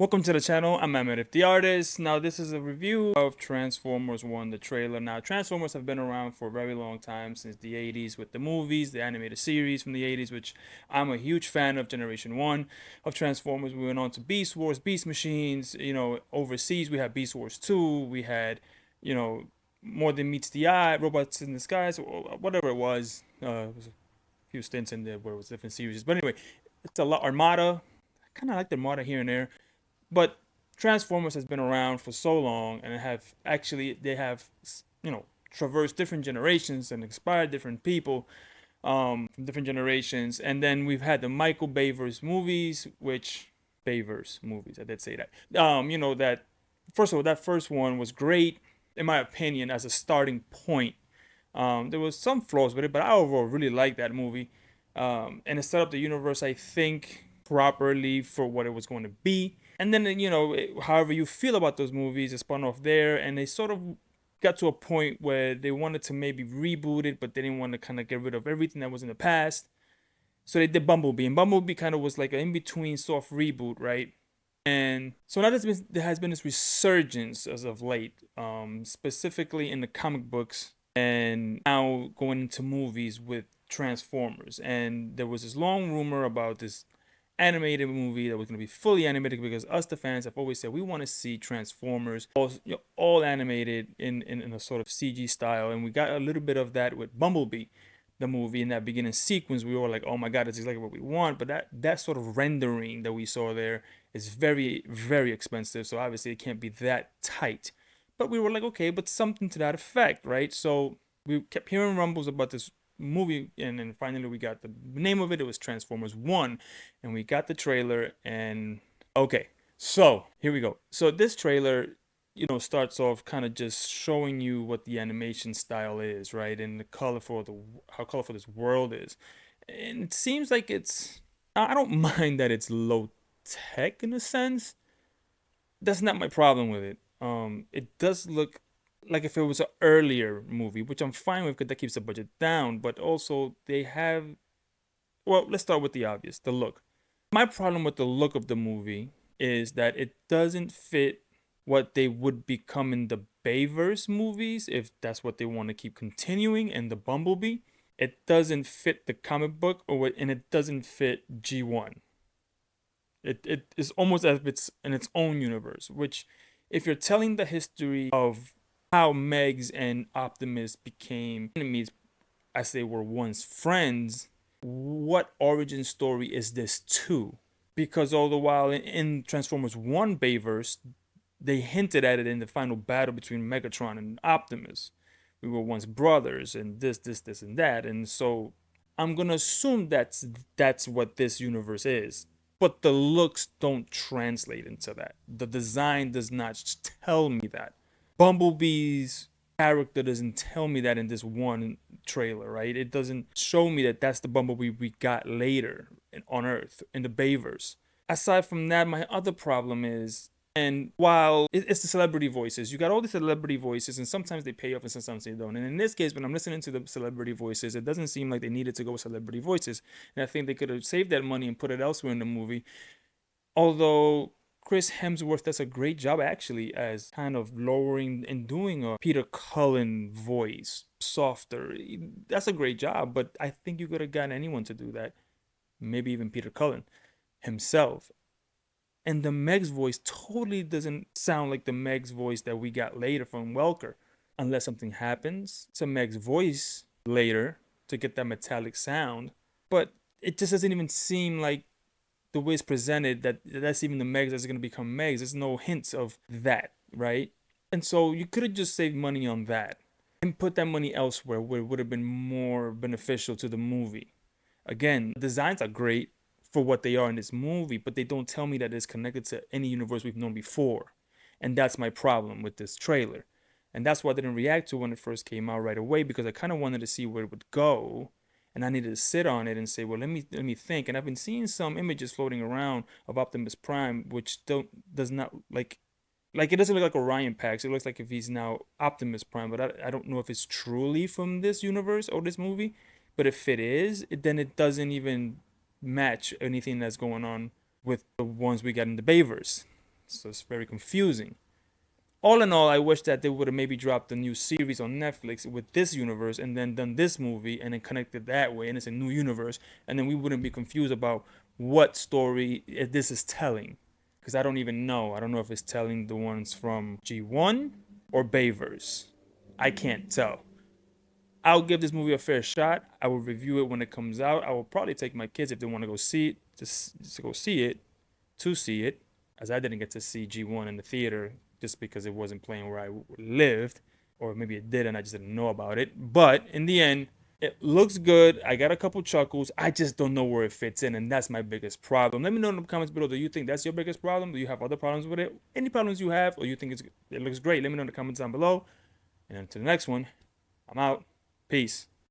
Welcome to the channel. I'm Ahmed the Artist. Now this is a review of Transformers 1, the trailer. Now Transformers have been around for a very long time, since the 80s with the movies, the animated series from the 80s, which I'm a huge fan of. Generation 1 of Transformers. We went on to Beast Wars, Beast Machines. Overseas we had Beast Wars 2. We had, More Than Meets the Eye, Robots in the Skies, or whatever it was. It was a few stints in there where it was different series. But anyway, it's a lot. Armada. I kind of like the Armada here and there. But Transformers has been around for so long, and they have traversed different generations and inspired different people from different generations. And then we've had the Michael Bayverse movies, which Bayverse movies, I did say that. That first of all, that first one was great in my opinion as a starting point. There was some flaws with it, but I overall really liked that movie. And it set up the universe, I think, properly for what it was going to be. And then, however you feel about those movies, it spun off there, and they sort of got to a point where they wanted to maybe reboot it, but they didn't want to kind of get rid of everything that was in the past. So they did Bumblebee, and Bumblebee kind of was like an in-between soft reboot, right? And so now there has been this resurgence as of late, specifically in the comic books, and now going into movies with Transformers. And there was this long rumor about this animated movie that was going to be fully animated, because us, the fans, have always said we want to see Transformers all animated in a sort of CG style. And we got a little bit of that with Bumblebee, the movie. In that beginning sequence, we were like, oh my god, it's exactly what we want. But that sort of rendering that we saw there is very, very expensive, so obviously it can't be that tight. But we were like, okay, but something to that effect, right? So we kept hearing rumbles about this movie, and then finally we got the name of it. It was Transformers 1, and we got the trailer. And okay, so here we go. So this trailer, starts off kind of just showing you what the animation style is, right? And how colorful this world is. And it seems like I don't mind that it's low tech in a sense. That's not my problem with it. It does look like if it was an earlier movie, which I'm fine with because that keeps the budget down. But also they have, well, let's start with the obvious, the look. My problem with the look of the movie is that it doesn't fit what they would become in the Bayverse movies, if that's what they want to keep continuing, and the Bumblebee. It doesn't fit the comic book, and it doesn't fit G1. It is almost as if it's in its own universe, which, if you're telling the history of how Megs and Optimus became enemies as they were once friends, what origin story is this too? Because all the while in Transformers 1 Bayverse, they hinted at it in the final battle between Megatron and Optimus. We were once brothers, and this, and that. And so I'm gonna assume that's what this universe is. But the looks don't translate into that. The design does not tell me that. Bumblebee's character doesn't tell me that in this one trailer, right? It doesn't show me that that's the Bumblebee we got later on Earth in the Bayverse. Aside from that, my other problem is, and while it's the celebrity voices, you got all the celebrity voices, and sometimes they pay off and sometimes they don't. And in this case, when I'm listening to the celebrity voices, it doesn't seem like they needed to go with celebrity voices. And I think they could have saved that money and put it elsewhere in the movie. Although Chris Hemsworth does a great job actually as kind of lowering and doing a Peter Cullen voice, softer. That's a great job, but I think you could have gotten anyone to do that. Maybe even Peter Cullen himself. And the Meg's voice totally doesn't sound like the Meg's voice that we got later from Welker. Unless something happens to Meg's voice later to get that metallic sound. But it just doesn't even seem like the way it's presented that's even the Megs that's going to become Megs. There's no hints of that, right? And so you could have just saved money on that and put that money elsewhere where it would have been more beneficial to the movie. Again, the designs are great for what they are in this movie, but they don't tell me that it's connected to any universe we've known before. And that's my problem with this trailer. And that's why I didn't react to when it first came out right away, because I kind of wanted to see where it would go. And I needed to sit on it and say, well, let me think. And I've been seeing some images floating around of Optimus Prime, which does not like it doesn't look like Orion Pax. It looks like if he's now Optimus Prime, but I don't know if it's truly from this universe or this movie. But if it is, then it doesn't even match anything that's going on with the ones we got in the Bayverse. So it's very confusing. All in all, I wish that they would have maybe dropped a new series on Netflix with this universe and then done this movie and then connected that way, and it's a new universe, and then we wouldn't be confused about what story this is telling. Because I don't even know. I don't know if it's telling the ones from G1 or Bayverse. I can't tell. I'll give this movie a fair shot. I will review it when it comes out. I will probably take my kids if they want to go see it, just to go see it, as I didn't get to see G1 in the theater just because it wasn't playing where I lived, or maybe it did and I just didn't know about it. But in the end, it looks good. I got a couple chuckles. I just don't know where it fits in, and that's my biggest problem. Let me know in the comments below. Do you think that's your biggest problem? Do you have other problems with it? Any problems you have, or you think it looks great? Let me know in the comments down below. And until the next one, I'm out. Peace.